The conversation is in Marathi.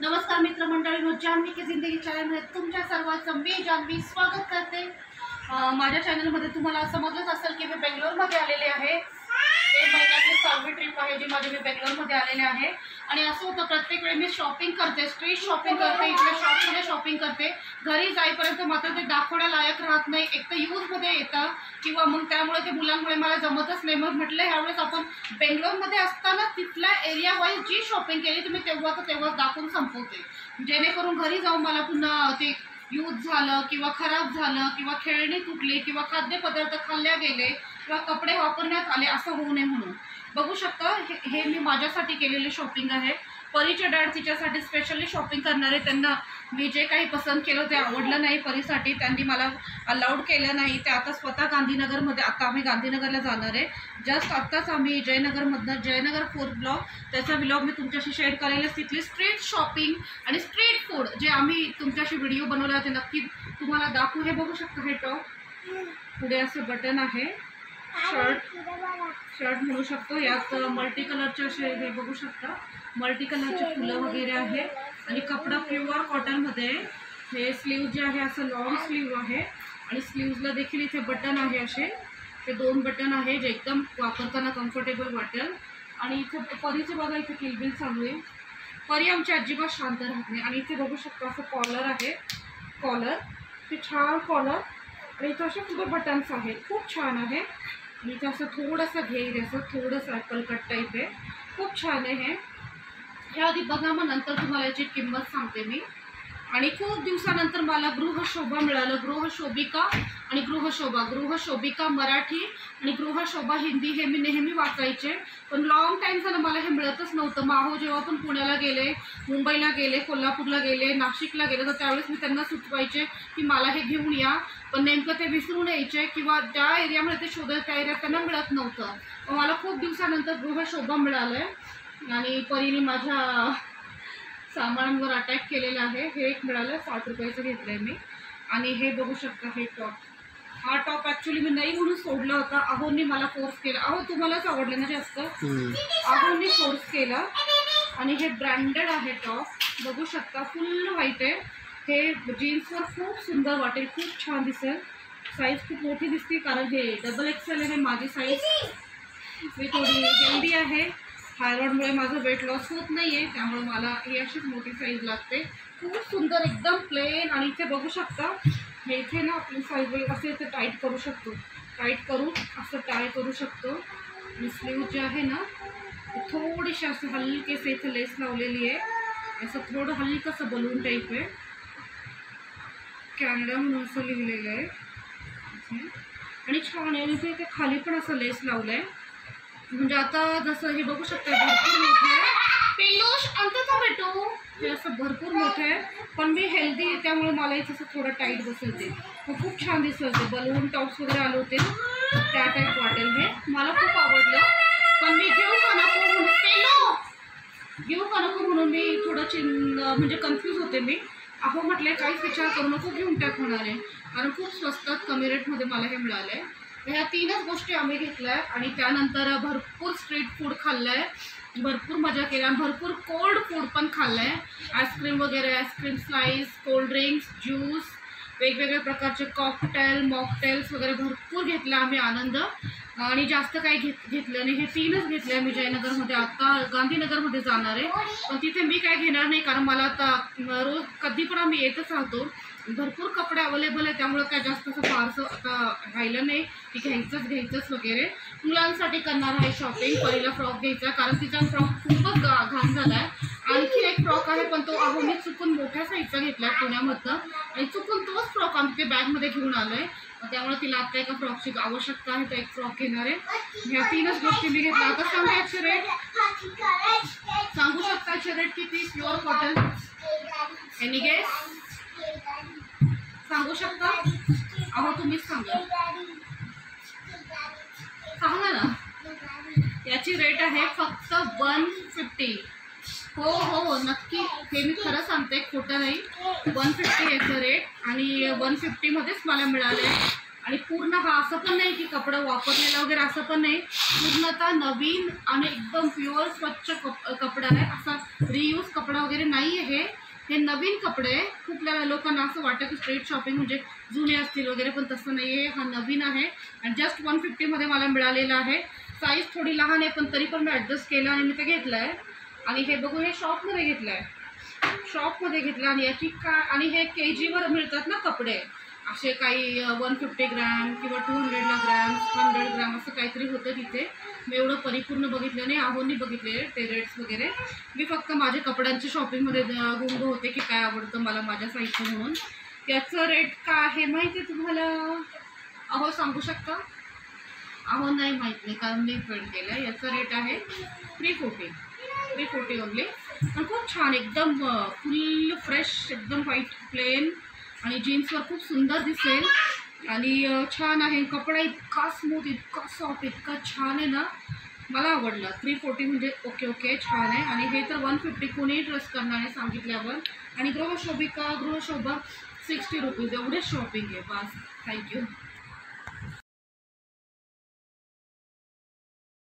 नमस्कार मित्रमंडळींनो, जान्हवी की जिंदगी चॅनलमध्ये तुमच्या सर्वांचं मी जान्हवी स्वागत करते। माझ्या चॅनलमध्ये तुम्हाला समजलंच असेल की मी बेंगलोरमध्ये आलेले आहे। हे महिन्याची 6वी ट्रिप आहे जी माझी मी बेंगलोरमध्ये आलेले आहे। आणि असं होतं प्रत्येक वेळी मी शॉपिंग करते, स्ट्रीट शॉपिंग करते, इथल्या शॉपमध्ये शॉपिंग करते। घरी जाईपर्यंत मात्र ते दाखवण्यालायक राहत नाही, एक तर यूजमध्ये येतं किंवा मग त्यामुळे ते मुलांमुळे मला जमतच नाही। मग म्हटलं ह्यावेळेस आपण बेंगलोरमध्ये असताना तिथल्या एरिया वाईज जी शॉपिंग केली तुम्ही तेव्हाच दाखवून संपवते, जेणेकरून घरी जाऊन मला पुन्हा ते यूज झालं किंवा खराब झालं किंवा खेळणी तुटली किंवा खाद्यपदार्थ खाल्ल्या गेले किंवा कपडे वापरण्यात आले असं होऊ नये म्हणून। बघू शकता हे मी माझ्यासाठी केलेले शॉपिंग आहे। परीच्या डॅड तिच्यासाठी स्पेशली शॉपिंग करणारे, त्यांना मी जे काही पसंत केलं ते आवडलं नाही परीसाठी, त्यांनी मला अलाउड केलं नाही। ते आता स्वतः गांधीनगरमध्ये, आता आम्ही गांधीनगरला जाणार आहे। जस्ट आत्ताच आम्ही जयनगरमधनं, जयनगर 4th ब्लॉक, त्याचा व्लॉग मी तुमच्याशी शेअर करेल। तिथली स्ट्रीट शॉपिंग आणि स्ट्रीट फूड जे आम्ही तुमच्याशी व्हिडिओ बनवला ते नक्की तुम्हाला दाखवू। हे बघू शकता, हे टॉप पुढे असं बटन आहे, शर्ट म्हणू शकतो। यात मल्टी कलरचे असे हे बघू शकता, मल्टी कलरचे फुलं वगैरे आहे आणि कपडा प्युअर कॉटनमध्ये। हे स्लीव जे आहे असं लॉंग स्लीव आहे आणि स्लीव्जला देखील इथे बटन आहे, असे हे 2 बटन आहे जे एकदम वापरताना कम्फर्टेबल वाटेल। आणि इथे परीचे बघा, इथे किलबिल चालू आहे। परी आमची अजिबात शांत राहत नाही। आणि इथे बघू शकतो असं कॉलर आहे, कॉलर ते छान कॉलर आणि इथं असे पुढे बटन्स आहेत, खूप छान आहे। आणि इथं असं थोडंसं घेईल, असं थोडंसं ॲपल कट टाईप आहे, खूप छान आहे हे। ह्या आधी बघा, मग नंतर तुम्हाला याची किंमत सांगते मी। आणि खूप दिवसानंतर मला गृहशोभा मिळालं, गृहशोभिका आणि गृहशोभिका मराठी आणि गृहशोभा हिंदी हे मी नेहमी वाचायचे, पण लॉंग टाईम झालं मला हे मिळतच नव्हतं। माहो जेव्हा पण पुण्याला गेले, मुंबईला गेले, कोल्हापूरला गेले, नाशिकला गेले तर त्यावेळेस मी त्यांना सुचवायचे की मला हे घेऊन या, पण नेमकं ते विसरून यायचे किंवा त्या एरियामध्ये ते शोधत त्या एरियात त्यांना मिळत नव्हतं। मला खूप दिवसानंतर गृहशोभा मिळालं आहे आणि परीने माझ्या सामानांवर अटॅक केलेला आहे। हे एक मिळालं, 60 रुपयाचं घेतलं आहे मी। आणि हे बघू शकता, हे टॉप, हा टॉप ॲक्च्युली मी नाही म्हणून सोडला होता, अहोंनी मला फोर्स केला। अहो तुम्हालाच आवडलं ना जास्त, अहोंनी फोर्स केला। आणि हे ब्रँडेड आहे टॉप, बघू शकता फुल व्हाईट आहे। हे जीन्सवर खूप सुंदर वाटेल, खूप छान दिसेल। साईज खूप मोठी दिसते कारण हे डबल XL आहे माझी साईज। मी थोडी हेल्दी आहे, थायरॉइडमुळे माझं वेट लॉस होत नाही आहे, त्यामुळे मला ही अशीच मोठी साईज लागते। खूप सुंदर, एकदम प्लेन। आणि इथे बघू शकता, हे इथे ना आपली साईज असे इथे टाईट करू शकतो, टाईट करून असं टाय करू शकतो। आणि स्लीव जे आहे ना थोडीशी असं हलकेसे इथे लेस लावलेली आहे, असं थोडं हलकंसं बलून टाईप आहे, कॅनडा म्हणून असं लिहिलेलं आहे आणि छान आहे। इथे इथे खाली पण असं लेस लावलं आहे, म्हणजे आता जसं हे बघू शकता भरपूर मोठं आहे। पिल्लूश अंतचा भेटू, हे असं भरपूर मोठं आहे, पण मी हेल्दी आहे त्यामुळे मला इथं असं थोडं टाईट बसवते, मग खूप छान दिसत होते। बलून टॉप्स वगैरे आले होते त्या टाईप वाटेल, हे मला खूप आवडलं। पण मी घेऊ का नको म्हणून मी थोडं म्हणजे कन्फ्यूज होते मी। अहो म्हटले काहीच विचार करू नको, घेऊन टाक म्हणाले, कारण खूप स्वस्तात कमी रेटमध्ये मला हे मिळालं आहे। ह्या 3च गोष्टी आम्ही घेतल्या आहेत आणि त्यानंतर भरपूर स्ट्रीट फूड खाल्लं आहे, भरपूर मजा केली आणि भरपूर कोल्ड फूड पण खाल्लं आहे। आईस्क्रीम वगैरे, आईस्क्रीम स्लाईस, कोल्ड्रिंक्स, ज्यूस, वेगवेगळ्या प्रकारचे कॉकटेल, मॉकटेल्स वगैरे भरपूर घेतलं आम्ही, आनंद। आणि जास्त काही घेतलं नाही, हे 3च घेतले मी जयनगरमध्ये। आता गांधीनगरमध्ये जाणार आहे, पण तिथे मी काय घेणार नाही कारण मला आता रोज कधी पण आम्ही येतच राहतो, भरपूर कपडे अवेलेबल आहे, त्यामुळे काय जास्त असं फारसं आता राहिलं नाही की घ्यायचंच वगैरे। मुलांसाठी करणार आहे शॉपिंग, परीला फ्रॉक घ्यायचा कारण तिचा फ्रॉक खूपच घाण झाला आहे। आणखी एक फ्रॉक आहे पण तो मी चुकून मोठ्या साईजचा घेतला आहे पुण्यामधनं आणि चुकून तोच फ्रॉक आमच्या बॅगमध्ये घेऊन आलो आहे, त्यामुळे तिला आता एका फ्रॉकची आवश्यकता आहे, तर एक फ्रॉक घेणार आहे। ह्या 3च गोष्टी मी घेतल्या। आता सांगा याचे रेट, सांगू शकता याचे रेट किती? Pure cotton, any guess? सांगू शकता? अहो तुम्हीच सांगा ना। याची रेट आहे फक्त 150। हो नक्की, हे मी खरं सांगते, खोटं नाही। 150 याचं रेट आणि 150मध्येच मला मिळाले। आणि पूर्ण हा असं पण नाही की कपडा वापरलेला वगैरे असं पण नाही, पूर्णतः नवीन आणि एकदम प्युअर स्वच्छ कपडा आहे. असा रियूज कपडा वगैरे नाही आहे हे नवीन कपडे आहे. खूप लोकांना असं वाटतं की स्ट्रीट शॉपिंग म्हणजे जुने असतील वगैरे, पण तसं नाही आहे. हा नवीन आहे आणि जस्ट 150मध्ये मला मिळालेला आहे. साईज थोडी लहान आहे पण तरी पण मी ॲडजस्ट केलं आणि मी ते घेतलं आहे. आणि हे बघू, हे शॉपमध्ये घेतलं आहे, शॉपमध्ये घेतलं. आणि याची काय, आणि हे KGवर मिळतात ना कपडे, असे काही 150 ग्रॅम किंवा 200 ग्रॅम 100 ग्रॅम असं काहीतरी होतं तिथे. मी एवढं परिपूर्ण बघितलं नाही, आहोंनी बघितले ते रेट्स वगैरे. मी फक्त माझ्या कपड्यांच्या शॉपिंगमध्ये गुंग होते की काय आवडतं मला माझ्या साईजचं म्हणून. याचं रेट काय आहे माहिती आहे तुम्हाला? अहो सांगू शकता? अहो नाही माहीत नाही, कारण मी पेड केलं आहे. याचा रेट आहे 340 ओनली. आणि खूप छान, एकदम फुल फ्रेश, एकदम व्हाईट प्लेन आणि जीन्सवर खूप सुंदर दिसेल. आणि छान आहे कपडा, इतका स्मूथ, इतका सॉफ्ट, इतका छान आहे ना, मला आवडलं. 340 म्हणजे ओके छान आहे. आणि हे तर 150 कोणीही ट्रस्ट करणार आहे सांगितल्यावर. आणि गृहशोभा 60 रुपीज एवढे शॉपिंग आहे बस. थँक्यू.